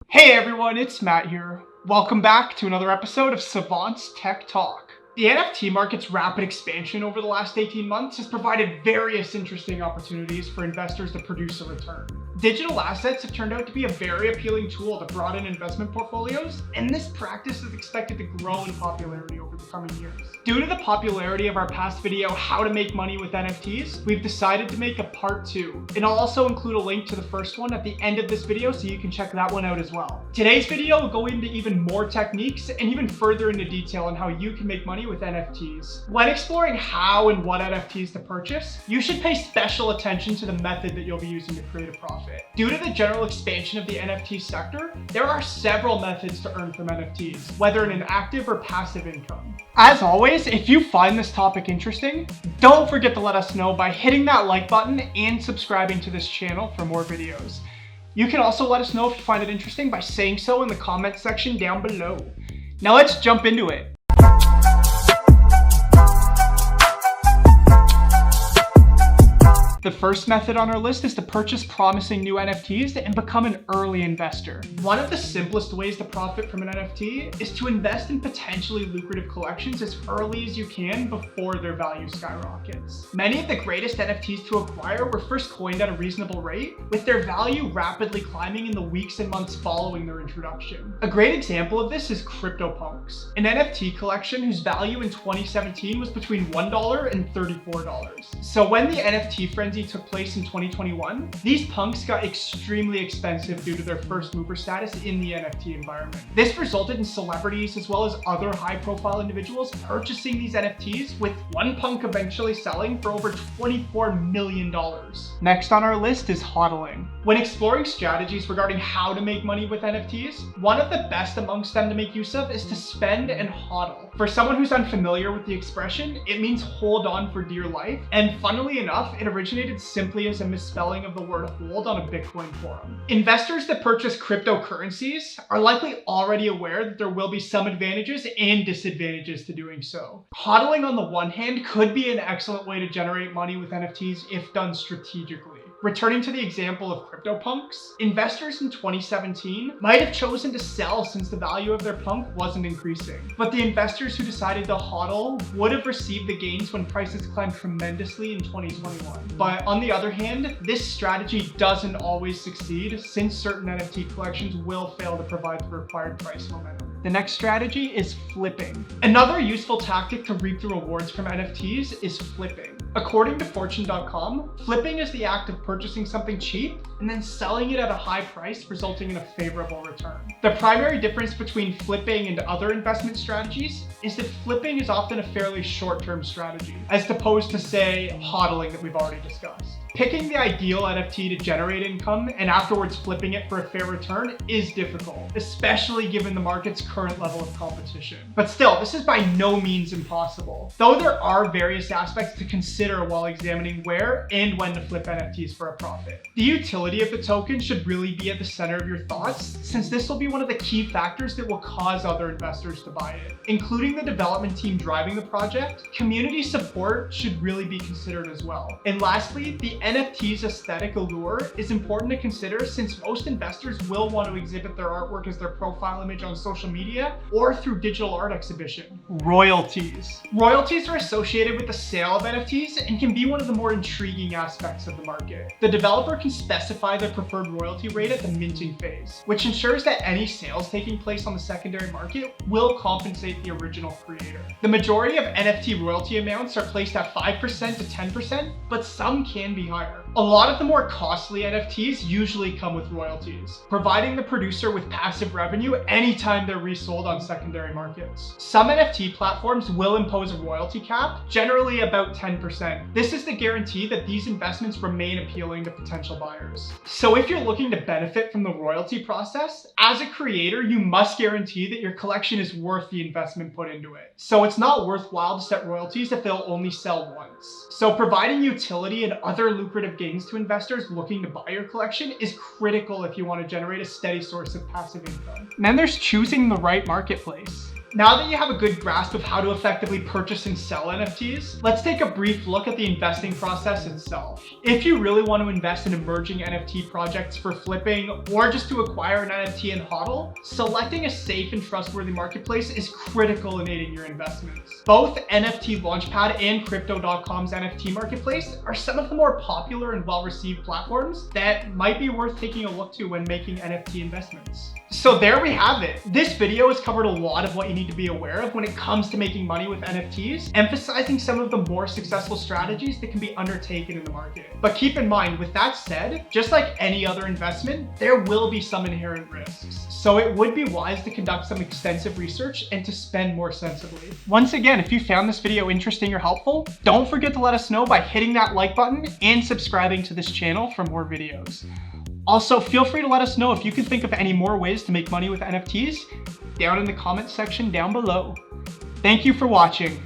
Hey everyone, it's Matt here. Welcome back to another episode of Savant's Tech Talk. The NFT market's rapid expansion over the last 18 months has provided various interesting opportunities for investors to produce a return. Digital assets have turned out to be a very appealing tool to broaden investment portfolios, and this practice is expected to grow in popularity over the coming years. Due to the popularity of our past video, How to Make Money with NFTs, we've decided to make a part 2, and I'll also include a link to the first one at the end of this video so you can check that one out as well. Today's video will go into even more techniques and even further into detail on how you can make money with NFTs. When exploring how and what NFTs to purchase, you should pay special attention to the method that you'll be using to create a profit. Due to the general expansion of the NFT sector, there are several methods to earn from NFTs, whether in an active or passive income. As always, if you find this topic interesting, don't forget to let us know by hitting that like button and subscribing to this channel for more videos. You can also let us know if you find it interesting by saying so in the comment section down below. Now let's jump into it. The first method on our list is to purchase promising new NFTs and become an early investor. One of the simplest ways to profit from an NFT is to invest in potentially lucrative collections as early as you can before their value skyrockets. Many of the greatest NFTs to acquire were first coined at a reasonable rate, with their value rapidly climbing in the weeks and months following their introduction. A great example of this is CryptoPunks, an NFT collection whose value in 2017 was between $1 and $34. So when the NFT frenzy took place in 2021, these punks got extremely expensive due to their first mover status in the NFT environment. This resulted in celebrities as well as other high-profile individuals purchasing these NFTs, with one punk eventually selling for over $24 million. Next on our list is hodling. When exploring strategies regarding how to make money with NFTs, one of the best amongst them to make use of is to spend and hodl. For someone who's unfamiliar with the expression, it means hold on for dear life, and funnily enough, it originated simply as a misspelling of the word hold on a Bitcoin forum. Investors that purchase cryptocurrencies are likely already aware that there will be some advantages and disadvantages to doing so. Hodling on the one hand could be an excellent way to generate money with NFTs if done strategically. Returning to the example of CryptoPunks, investors in 2017 might have chosen to sell since the value of their punk wasn't increasing. But the investors who decided to hodl would have received the gains when prices climbed tremendously in 2021. But on the other hand, this strategy doesn't always succeed, since certain NFT collections will fail to provide the required price momentum. The next strategy is flipping. Another useful tactic to reap the rewards from NFTs is flipping. According to Fortune.com, flipping is the act of purchasing something cheap and then selling it at a high price, resulting in a favorable return. The primary difference between flipping and other investment strategies is that flipping is often a fairly short-term strategy, as opposed to, say, hodling that we've already discussed. Picking the ideal NFT to generate income and afterwards flipping it for a fair return is difficult, especially given the market's current level of competition. But still, this is by no means impossible, though there are various aspects to consider while examining where and when to flip NFTs for a profit. The utility of the token should really be at the center of your thoughts, since this will be one of the key factors that will cause other investors to buy it. Including the development team driving the project, community support should really be considered as well. And lastly, the NFT's aesthetic allure is important to consider, since most investors will want to exhibit their artwork as their profile image on social media or through digital art exhibition. Royalties. Royalties are associated with the sale of NFTs and can be one of the more intriguing aspects of the market. The developer can specify their preferred royalty rate at the minting phase, which ensures that any sales taking place on the secondary market will compensate the original creator. The majority of NFT royalty amounts are placed at 5% to 10%, but some can be higher. A lot of the more costly NFTs usually come with royalties, providing the producer with passive revenue anytime they're resold on secondary markets. Some NFT platforms will impose a royalty cap, generally about 10%. This is the guarantee that these investments remain appealing to potential buyers. So if you're looking to benefit from the royalty process, as a creator, you must guarantee that your collection is worth the investment put into it. So it's not worthwhile to set royalties if they'll only sell once. So providing utility and other lucrative gains to investors looking to buy your collection is critical if you want to generate a steady source of passive income. And then there's choosing the right marketplace. Now that you have a good grasp of how to effectively purchase and sell NFTs, let's take a brief look at the investing process itself. If you really want to invest in emerging NFT projects for flipping or just to acquire an NFT and hodl, selecting a safe and trustworthy marketplace is critical in aiding your investments. Both NFT Launchpad and Crypto.com's NFT marketplace are some of the more popular and well-received platforms that might be worth taking a look to when making NFT investments. So there we have it. This video has covered a lot of what you need to be aware of when it comes to making money with NFTs, emphasizing some of the more successful strategies that can be undertaken in the market. But keep in mind, with that said, just like any other investment, there will be some inherent risks. So it would be wise to conduct some extensive research and to spend more sensibly. Once again, if you found this video interesting or helpful, don't forget to let us know by hitting that like button and subscribing to this channel for more videos. Also, feel free to let us know if you can think of any more ways to make money with NFTs down in the comments section down below. Thank you for watching.